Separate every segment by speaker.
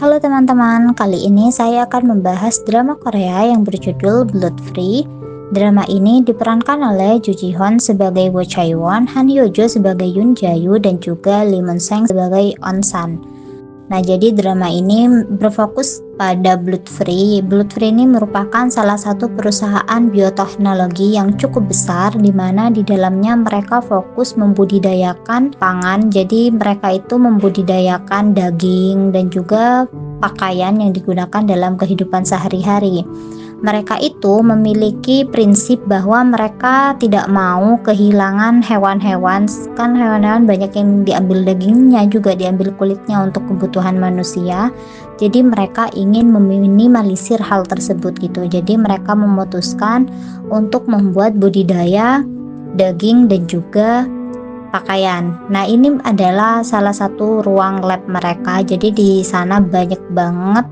Speaker 1: Halo teman-teman, kali ini saya akan membahas drama Korea yang berjudul Blood Free. Drama ini diperankan oleh Ju Ji Hoon sebagai Woo Chae Won, Han Hyo Jo sebagai Yoon Jae Yu, dan juga Lee Mun Seng sebagai On San. Nah, jadi drama ini berfokus pada Blood Free. Blood Free ini merupakan salah satu perusahaan bioteknologi yang cukup besar, di mana di dalamnya mereka fokus membudidayakan pangan. Jadi mereka itu membudidayakan daging dan juga pakaian yang digunakan dalam kehidupan sehari-hari. Mereka itu memiliki prinsip bahwa mereka tidak mau kehilangan hewan-hewan. Kan hewan-hewan banyak yang diambil dagingnya, juga diambil kulitnya untuk kebutuhan manusia. Jadi mereka ingin meminimalisir hal tersebut gitu. Jadi mereka memutuskan untuk membuat budidaya daging dan juga pakaian. Nah, ini adalah salah satu ruang lab mereka. Jadi di sana banyak banget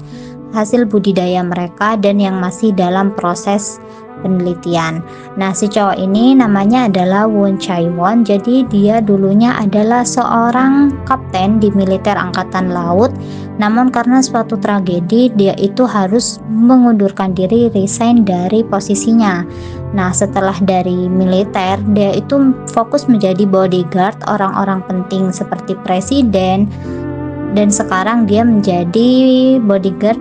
Speaker 1: hasil budidaya mereka dan yang masih dalam proses penelitian. Nah, si cowok ini namanya adalah Woo Chae Won. Jadi dia dulunya adalah seorang kapten di militer angkatan laut. Namun karena suatu tragedi, dia itu harus mengundurkan diri, resign dari posisinya. Nah, setelah dari militer, dia itu fokus menjadi bodyguard orang-orang penting seperti presiden, dan sekarang dia menjadi bodyguard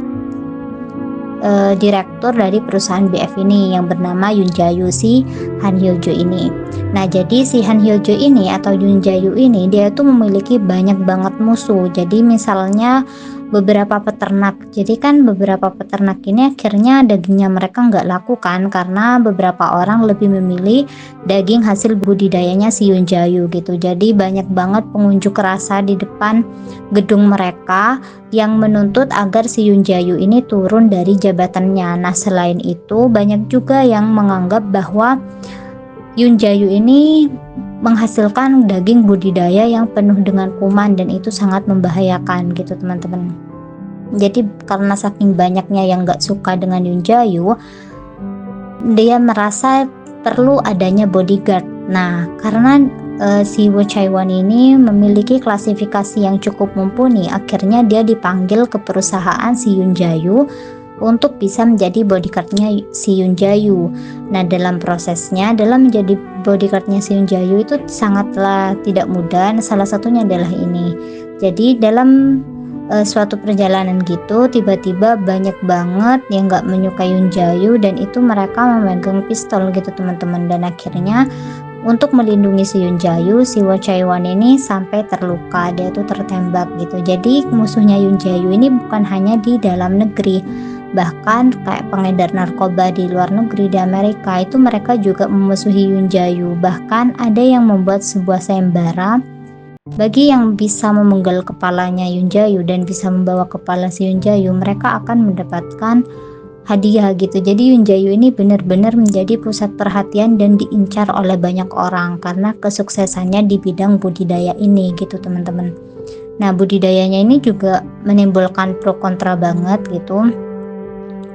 Speaker 1: direktur dari perusahaan BF ini yang bernama Yoon Jae Yu, si Han Hyo Jo ini. Nah, jadi si Han Hyo Jo ini atau Yoon Jae Yu ini dia tuh memiliki banyak banget musuh. Jadi misalnya beberapa peternak. Jadi kan beberapa peternak ini akhirnya dagingnya mereka nggak laku kan, karena beberapa orang lebih memilih daging hasil budidayanya si Yoon Jae Yu gitu. Jadi banyak banget pengunjuk rasa di depan gedung mereka yang menuntut agar si Yoon Jae Yu ini turun dari jabatannya. Nah, selain itu banyak juga yang menganggap bahwa Yoon Jae Yu ini menghasilkan daging budidaya yang penuh dengan kuman dan itu sangat membahayakan gitu teman-teman. Jadi karena saking banyaknya yang gak suka dengan Yoon Jae Yu, dia merasa perlu adanya bodyguard. Nah, karena si Woo Chae Won ini memiliki klasifikasi yang cukup mumpuni, akhirnya dia dipanggil ke perusahaan si Yoon Jae Yu untuk bisa menjadi bodyguardnya si Yoon Jae Yu. Nah, dalam prosesnya, dalam menjadi bodyguardnya si Yoon Jae Yu itu sangatlah tidak mudah. Salah satunya adalah ini. Jadi dalam suatu perjalanan gitu, tiba-tiba banyak banget yang gak menyukai Yoon Jae Yu, dan itu mereka memegang pistol gitu teman-teman. Dan akhirnya untuk melindungi si Yoon Jae Yu, si Woo Chae Won ini sampai terluka, dia tuh tertembak gitu. Jadi musuhnya Yoon Jae Yu ini bukan hanya di dalam negeri, bahkan kayak pengedar narkoba di luar negeri, di Amerika itu mereka juga memusuhi Yoon Jae Yu. Bahkan ada yang membuat sebuah sayembara bagi yang bisa memenggal kepalanya Yoon Jae Yu dan bisa membawa kepala si Yoon Jae Yu, mereka akan mendapatkan hadiah gitu. Jadi Yoon Jae Yu ini benar-benar menjadi pusat perhatian dan diincar oleh banyak orang karena kesuksesannya di bidang budidaya ini gitu teman-teman. Nah, budidayanya ini juga menimbulkan pro kontra banget gitu.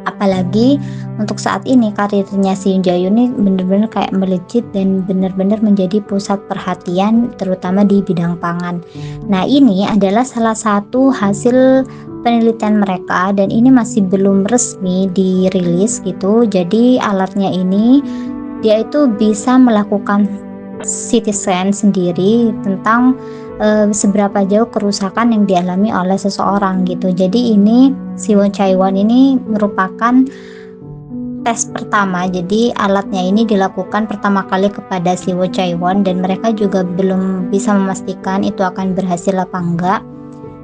Speaker 1: Apalagi untuk saat ini karirnya si Yoon Jae Yu ini benar-benar kayak melejit dan benar-benar menjadi pusat perhatian terutama di bidang pangan. Nah, ini adalah salah satu hasil penelitian mereka dan ini masih belum resmi dirilis gitu. Jadi alatnya ini dia itu bisa melakukan CT scan sendiri tentang seberapa jauh kerusakan yang dialami oleh seseorang gitu. Jadi ini si Woo Chae Won ini merupakan tes pertama. Jadi alatnya ini dilakukan pertama kali kepada si Woo Chae Won dan mereka juga belum bisa memastikan itu akan berhasil apa enggak.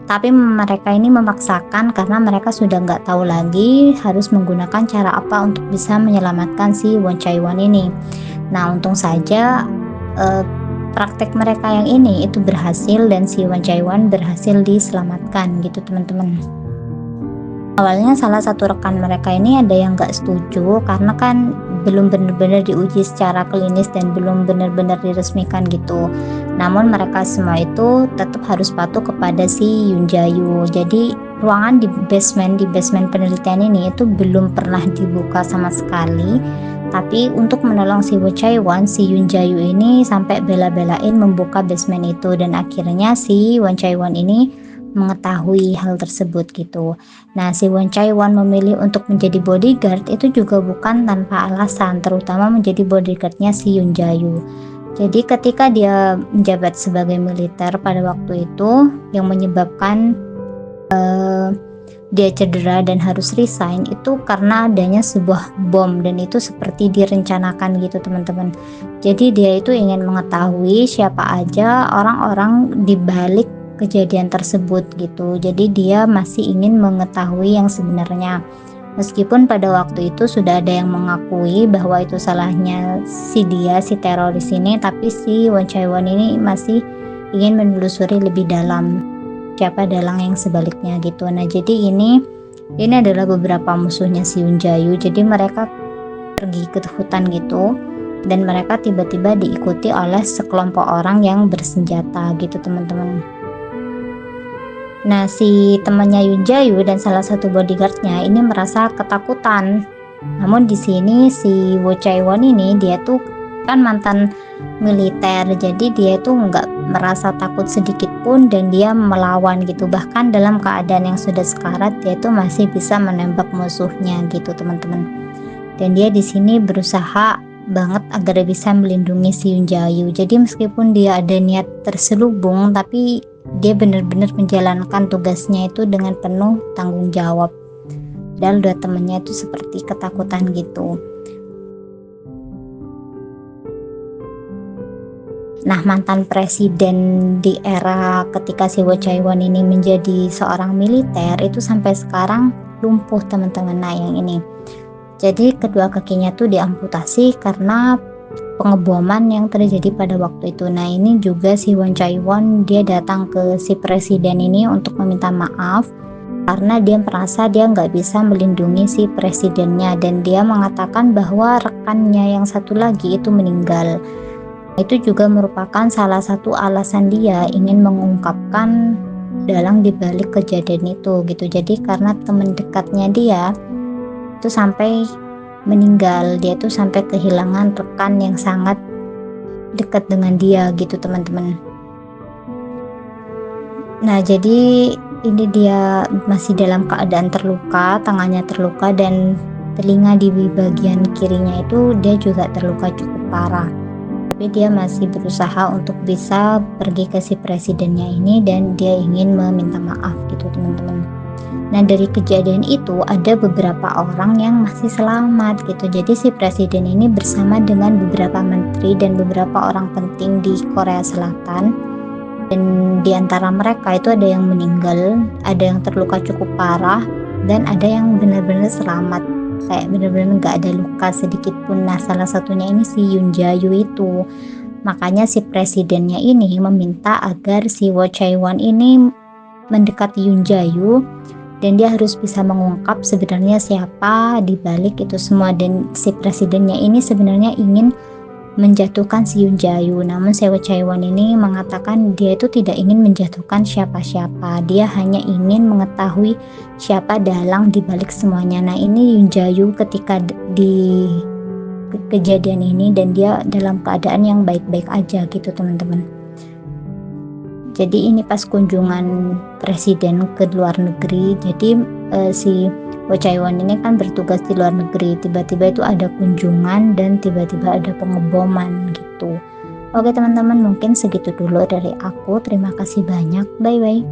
Speaker 1: Tapi mereka ini memaksakan karena mereka sudah nggak tahu lagi harus menggunakan cara apa untuk bisa menyelamatkan si Woo Chae Won ini. Nah, untung saja praktek mereka yang ini itu berhasil dan si Woo Chae Won berhasil diselamatkan gitu teman-teman. Awalnya salah satu rekan mereka ini ada yang gak setuju karena kan belum benar-benar diuji secara klinis dan belum benar-benar diresmikan gitu. Namun mereka semua itu tetap harus patuh kepada si Yoon Jae Yu. Jadi ruangan di basement penelitian ini itu belum pernah dibuka sama sekali. Tapi untuk menolong si Woo Chae Won, si Yoon Jae Yu ini sampai bela-belain membuka basement itu dan akhirnya si Woo Chae Won ini mengetahui hal tersebut gitu. Nah, si Won Chai-won memilih untuk menjadi bodyguard itu juga bukan tanpa alasan, terutama menjadi bodyguardnya si Yoon Jae-yu. Jadi ketika dia menjabat sebagai militer pada waktu itu, yang menyebabkan dia cedera dan harus resign itu karena adanya sebuah bom, dan itu seperti direncanakan gitu teman-teman. Jadi dia itu ingin mengetahui siapa aja orang-orang di balik kejadian tersebut gitu. Jadi dia masih ingin mengetahui yang sebenarnya. Meskipun pada waktu itu sudah ada yang mengakui bahwa itu salahnya si teroris ini, tapi si Won Chai-won ini masih ingin menelusuri lebih dalam siapa dalang yang sebaliknya gitu. Nah, jadi ini adalah beberapa musuhnya si Yoon Jae-yu. Jadi mereka pergi ke hutan gitu, dan mereka tiba-tiba diikuti oleh sekelompok orang yang bersenjata gitu teman-teman. Nah, si temannya Yoon Jae-yu dan salah satu bodyguardnya ini merasa ketakutan. Namun di sini si Woo Chae-won ini dia tuh kan mantan militer, jadi dia tuh nggak merasa takut sedikit pun dan dia melawan gitu. Bahkan dalam keadaan yang sudah sekarat dia tuh masih bisa menembak musuhnya gitu teman-teman. Dan dia di sini berusaha banget agar bisa melindungi si Yoon Jae-yu. Jadi meskipun dia ada niat terselubung, tapi dia benar-benar menjalankan tugasnya itu dengan penuh tanggung jawab. Dan dua temannya itu seperti ketakutan gitu. Nah, mantan presiden di era ketika si Woo Chae-won ini menjadi seorang militer itu sampai sekarang lumpuh teman-teman. Nah, yang ini. Jadi kedua kakinya tuh diamputasi karena pengeboman yang terjadi pada waktu itu. Nah, ini juga si Won Chai-won dia datang ke si presiden ini untuk meminta maaf karena dia merasa dia nggak bisa melindungi si presidennya, dan dia mengatakan bahwa rekannya yang satu lagi itu meninggal. Itu juga merupakan salah satu alasan dia ingin mengungkapkan dalang dibalik kejadian itu gitu. Jadi karena teman dekatnya dia itu sampai meninggal, dia tuh sampai kehilangan rekan yang sangat dekat dengan dia gitu teman-teman. Nah, jadi ini dia masih dalam keadaan terluka, tangannya terluka dan telinga di bagian kirinya itu dia juga terluka cukup parah. Tapi dia masih berusaha untuk bisa pergi ke si presidennya ini dan dia ingin meminta maaf gitu teman-teman. Nah, dari kejadian itu ada beberapa orang yang masih selamat gitu. Jadi si presiden ini bersama dengan beberapa menteri dan beberapa orang penting di Korea Selatan, dan di antara mereka itu ada yang meninggal, ada yang terluka cukup parah, dan ada yang benar-benar selamat, kayak benar-benar nggak ada luka sedikit pun. Nah, salah satunya ini si Yoon Jae-yu itu. Makanya si presidennya ini meminta agar si Woo Chae-won ini mendekati Yoon Jae-yu dan dia harus bisa mengungkap sebenarnya siapa di balik itu semua. Dan si presidennya ini sebenarnya ingin menjatuhkan si Yoon Jae-yu, namun si Woo Chae-won ini mengatakan dia itu tidak ingin menjatuhkan siapa-siapa, dia hanya ingin mengetahui siapa dalang di balik semuanya. Nah, ini Yoon Jae-yu ketika di kejadian ini dan dia dalam keadaan yang baik-baik aja gitu teman-teman. Jadi ini pas kunjungan presiden ke luar negeri, jadi si Woo Chae-won ini kan bertugas di luar negeri, tiba-tiba itu ada kunjungan dan tiba-tiba ada pengeboman gitu. Oke teman-teman, mungkin segitu dulu dari aku. Terima kasih banyak, bye bye.